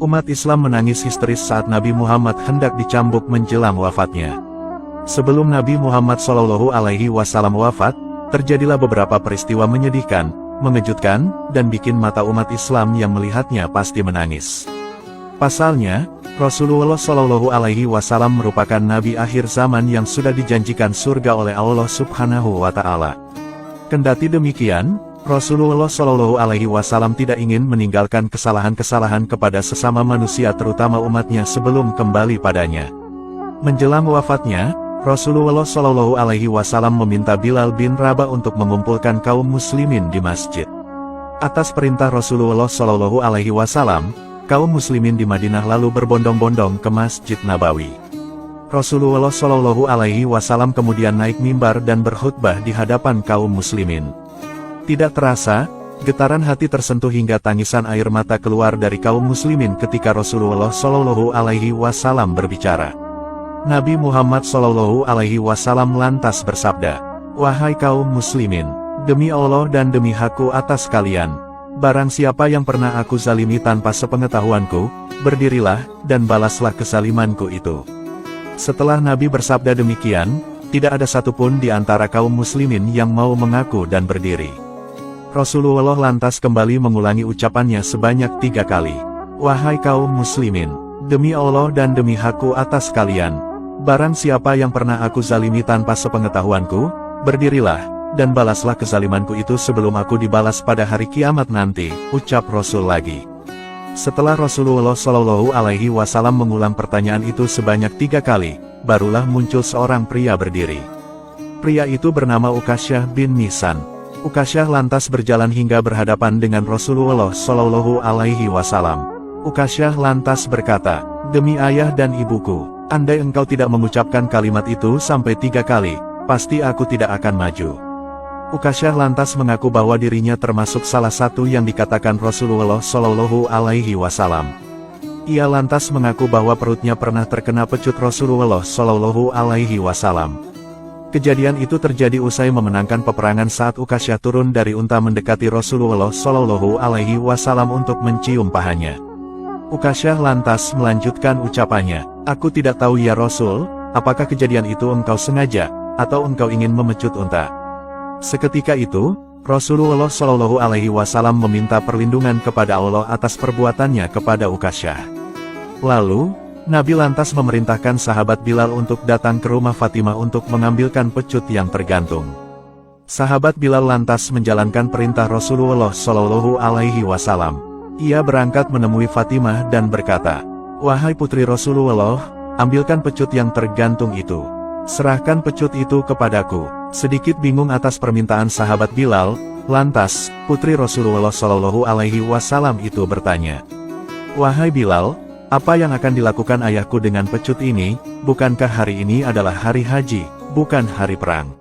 Umat Islam menangis histeris saat Nabi Muhammad hendak dicambuk menjelang wafatnya. Sebelum Nabi Muhammad SAW wafat, terjadilah beberapa peristiwa menyedihkan, mengejutkan, dan bikin mata umat Islam yang melihatnya pasti menangis. Pasalnya, Rasulullah SAW merupakan Nabi akhir zaman yang sudah dijanjikan surga oleh Allah Subhanahu wa Ta'ala. Kendati demikian, Rasulullah SAW tidak ingin meninggalkan kesalahan-kesalahan kepada sesama manusia terutama umatnya sebelum kembali padanya. Menjelang wafatnya, Rasulullah SAW meminta Bilal bin Rabah untuk mengumpulkan kaum muslimin di masjid. Atas perintah Rasulullah SAW, kaum muslimin di Madinah lalu berbondong-bondong ke Masjid Nabawi. Rasulullah SAW kemudian naik mimbar dan berkhutbah di hadapan kaum muslimin. Tidak terasa, getaran hati tersentuh hingga tangisan air mata keluar dari kaum muslimin ketika Rasulullah SAW berbicara. Nabi Muhammad SAW lantas bersabda, "Wahai kaum muslimin, demi Allah dan demi hakku atas kalian, barang siapa yang pernah aku zalimi tanpa sepengetahuanku, berdirilah dan balaslah kezalimanku itu." Setelah Nabi bersabda demikian, tidak ada satupun di antara kaum muslimin yang mau mengaku dan berdiri. Rasulullah lantas kembali mengulangi ucapannya sebanyak 3 kali. "Wahai kaum muslimin, demi Allah dan demi hakku atas kalian, barang siapa yang pernah aku zalimi tanpa sepengetahuanku, berdirilah, dan balaslah kezalimanku itu sebelum aku dibalas pada hari kiamat nanti," ucap Rasul lagi. Setelah Rasulullah SAW mengulang pertanyaan itu sebanyak 3 kali, barulah muncul seorang pria berdiri. Pria itu bernama Ukasyah bin Mihsan. Ukasyah lantas berjalan hingga berhadapan dengan Rasulullah SAW. Ukasyah lantas berkata, "Demi ayah dan ibuku, andai engkau tidak mengucapkan kalimat itu sampai 3 kali, pasti aku tidak akan maju." Ukasyah lantas mengaku bahwa dirinya termasuk salah satu yang dikatakan Rasulullah SAW. Ia lantas mengaku bahwa perutnya pernah terkena pecut Rasulullah SAW. Kejadian itu terjadi usai memenangkan peperangan saat Ukasyah turun dari unta mendekati Rasulullah SAW untuk mencium pahanya. Ukasyah lantas melanjutkan ucapannya, "Aku tidak tahu ya Rasul, apakah kejadian itu engkau sengaja, atau engkau ingin memecut unta?" Seketika itu, Rasulullah SAW meminta perlindungan kepada Allah atas perbuatannya kepada Ukasyah. Lalu, Nabi lantas memerintahkan sahabat Bilal untuk datang ke rumah Fatimah untuk mengambilkan pecut yang tergantung. Sahabat Bilal lantas menjalankan perintah Rasulullah SAW. Ia berangkat menemui Fatimah dan berkata, "Wahai putri Rasulullah, ambilkan pecut yang tergantung itu. Serahkan pecut itu kepadaku." Sedikit bingung atas permintaan sahabat Bilal, lantas, putri Rasulullah SAW itu bertanya, "Wahai Bilal, apa yang akan dilakukan ayahku dengan pecut ini? Bukankah hari ini adalah hari haji, bukan hari perang?"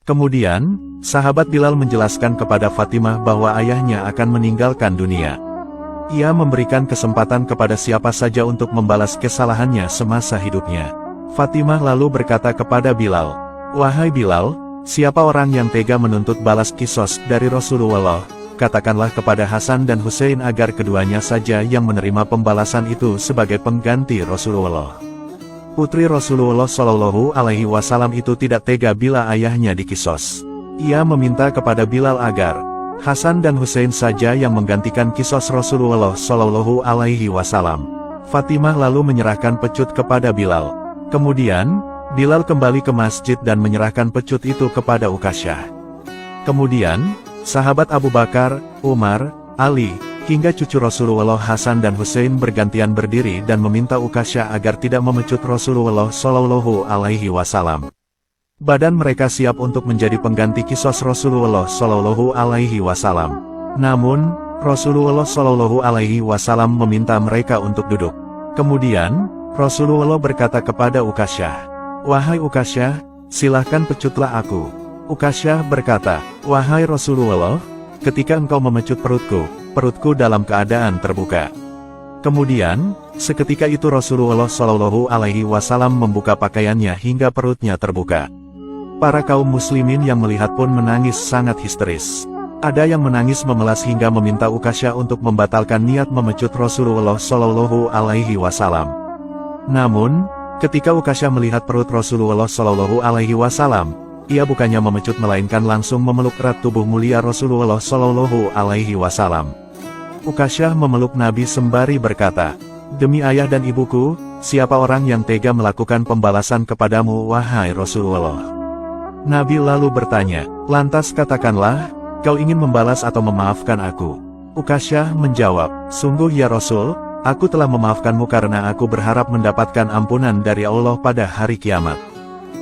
Kemudian, sahabat Bilal menjelaskan kepada Fatimah bahwa ayahnya akan meninggalkan dunia. Ia memberikan kesempatan kepada siapa saja untuk membalas kesalahannya semasa hidupnya. Fatimah lalu berkata kepada Bilal, "Wahai Bilal, siapa orang yang tega menuntut balas kisos dari Rasulullah? Katakanlah kepada Hasan dan Hussein agar keduanya saja yang menerima pembalasan itu sebagai pengganti Rasulullah." Putri Rasulullah SAW itu tidak tega bila ayahnya dikisos. Ia meminta kepada Bilal agar Hasan dan Hussein saja yang menggantikan kisos Rasulullah SAW. Fatimah lalu menyerahkan pecut kepada Bilal. Kemudian, Bilal kembali ke masjid dan menyerahkan pecut itu kepada Ukasyah. Kemudian, sahabat Abu Bakar, Umar, Ali, hingga cucu Rasulullah Hasan dan Hussein bergantian berdiri dan meminta Ukasyah agar tidak memecut Rasulullah SAW. Badan mereka siap untuk menjadi pengganti kisos Rasulullah SAW. Namun, Rasulullah SAW meminta mereka untuk duduk. Kemudian, Rasulullah berkata kepada Ukasyah, "Wahai Ukasyah, silahkan pecutlah aku." Ukasyah berkata, "Wahai Rasulullah, ketika engkau memecut perutku dalam keadaan terbuka." Kemudian, seketika itu Rasulullah SAW membuka pakaiannya hingga perutnya terbuka. Para kaum muslimin yang melihat pun menangis sangat histeris. Ada yang menangis memelas hingga meminta Ukasyah untuk membatalkan niat memecut Rasulullah Shallallahu Alaihi Wasallam. Namun, ketika Ukasyah melihat perut Rasulullah Shallallahu Alaihi Wasallam, ia bukannya memecut melainkan langsung memeluk erat tubuh mulia Rasulullah Shallallahu Alaihi Wasallam. Ukasyah memeluk Nabi sembari berkata, "Demi ayah dan ibuku, siapa orang yang tega melakukan pembalasan kepadamu, wahai Rasulullah?" Nabi lalu bertanya, "Lantas katakanlah, kau ingin membalas atau memaafkan aku?" Ukasyah menjawab, "Sungguh ya Rasul, aku telah memaafkanmu karena aku berharap mendapatkan ampunan dari Allah pada hari kiamat."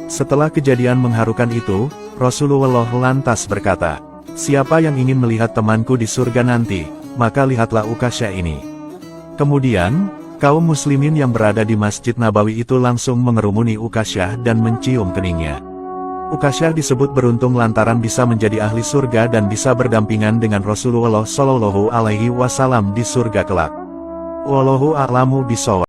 Setelah kejadian mengharukan itu, Rasulullah lantas berkata, "Siapa yang ingin melihat temanku di surga nanti, maka lihatlah Ukasyah ini." Kemudian, kaum muslimin yang berada di Masjid Nabawi itu langsung mengerumuni Ukasyah dan mencium keningnya. Ukasyah disebut beruntung lantaran bisa menjadi ahli surga dan bisa berdampingan dengan Rasulullah Shallallahu Alaihi Wasallam di surga kelak. Wallahu a'lamu bishawab.